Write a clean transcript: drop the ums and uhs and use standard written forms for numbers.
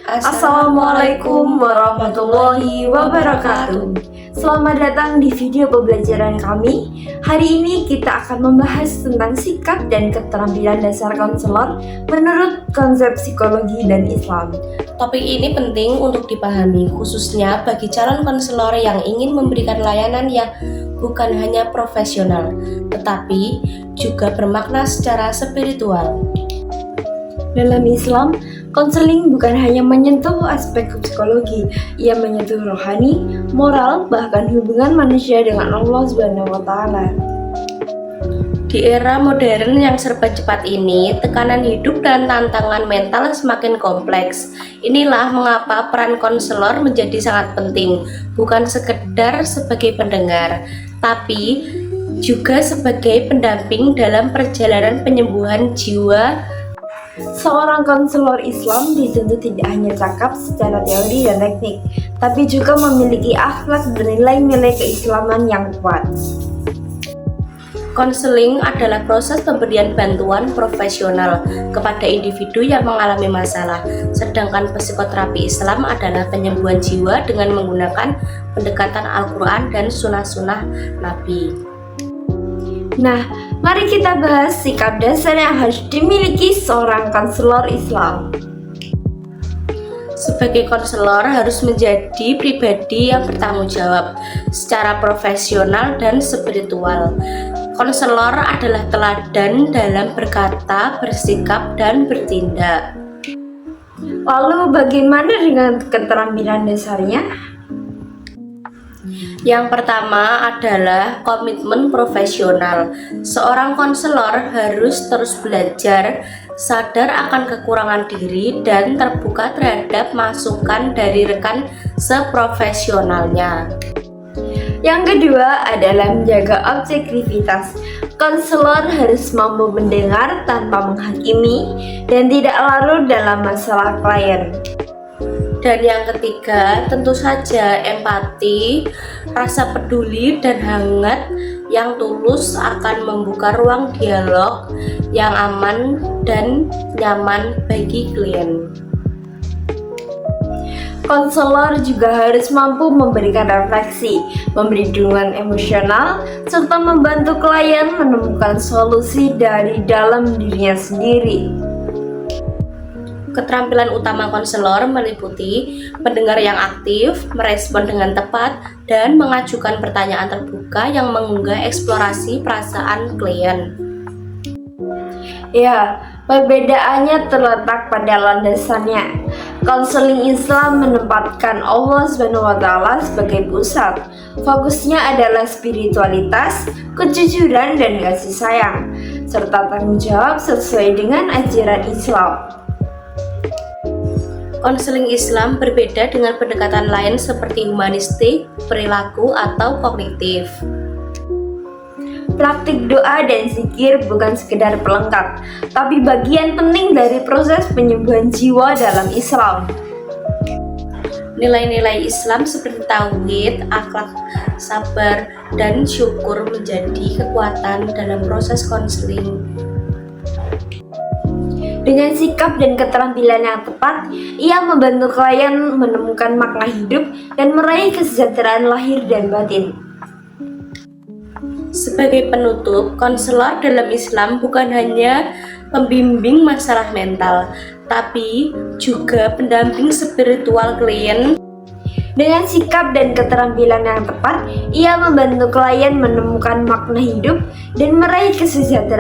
Assalamualaikum warahmatullahi wabarakatuh. Selamat datang di video pembelajaran kami. Hari ini kita akan membahas tentang sikap dan keterampilan dasar konselor menurut konsep psikologi dan Islam. Topik ini penting untuk dipahami, khususnya bagi calon konselor yang ingin memberikan layanan yang bukan hanya profesional, tetapi juga bermakna secara spiritual. Dalam Islam, konseling bukan hanya menyentuh aspek psikologi, ia menyentuh rohani, moral, bahkan hubungan manusia dengan Allah SWT. Di era modern yang serba cepat ini, tekanan hidup dan tantangan mental semakin kompleks. Inilah mengapa peran konselor menjadi sangat penting, bukan sekedar sebagai pendengar, tapi juga sebagai pendamping dalam perjalanan penyembuhan jiwa. Seorang konselor Islam dituntut tidak hanya cakap secara teori dan teknik, tapi juga memiliki akhlak dan nilai-nilai keislaman yang kuat. Konseling adalah proses pemberian bantuan profesional kepada individu yang mengalami masalah, sedangkan psikoterapi Islam adalah penyembuhan jiwa dengan menggunakan pendekatan Al-Quran dan sunnah-sunnah Nabi. Nah, mari kita bahas sikap dasar yang harus dimiliki seorang konselor Islam. Sebagai konselor harus menjadi pribadi yang bertanggung jawab secara profesional dan spiritual. Konselor adalah teladan dalam berkata, bersikap, dan bertindak. Lalu bagaimana dengan keterampilan dasarnya? Yang pertama adalah komitmen profesional. Seorang konselor harus terus belajar, sadar akan kekurangan diri, dan terbuka terhadap masukan dari rekan seprofesionalnya. Yang kedua adalah menjaga objektivitas. Konselor harus mampu mendengar tanpa menghakimi dan tidak larut dalam masalah klien. Dan yang ketiga, tentu saja empati, rasa peduli dan hangat yang tulus akan membuka ruang dialog yang aman dan nyaman bagi klien. Konselor juga harus mampu memberikan refleksi, memberi dukungan emosional, serta membantu klien menemukan solusi dari dalam dirinya sendiri. Keterampilan utama konselor meliputi mendengar yang aktif, merespon dengan tepat, dan mengajukan pertanyaan terbuka yang mengunggah eksplorasi perasaan klien. Ya, perbedaannya terletak pada landasannya. Konseling Islam menempatkan Allah SWT sebagai pusat. Fokusnya adalah spiritualitas, kejujuran, dan kasih sayang, serta tanggung jawab sesuai dengan ajaran Islam. Konseling Islam berbeda dengan pendekatan lain seperti humanistik, perilaku, atau kognitif. Praktik doa dan zikir bukan sekedar pelengkap, tapi bagian penting dari proses penyembuhan jiwa dalam Islam. Nilai-nilai Islam seperti tauhid, akhlak, sabar, dan syukur menjadi kekuatan dalam proses konseling. Dengan sikap dan keterampilan yang tepat, ia membantu klien menemukan makna hidup dan meraih kesejahteraan lahir dan batin. Sebagai penutup, konselor dalam Islam bukan hanya pembimbing masalah mental, tapi juga pendamping spiritual klien. Dengan sikap dan keterampilan yang tepat, ia membantu klien menemukan makna hidup dan meraih kesejahteraan.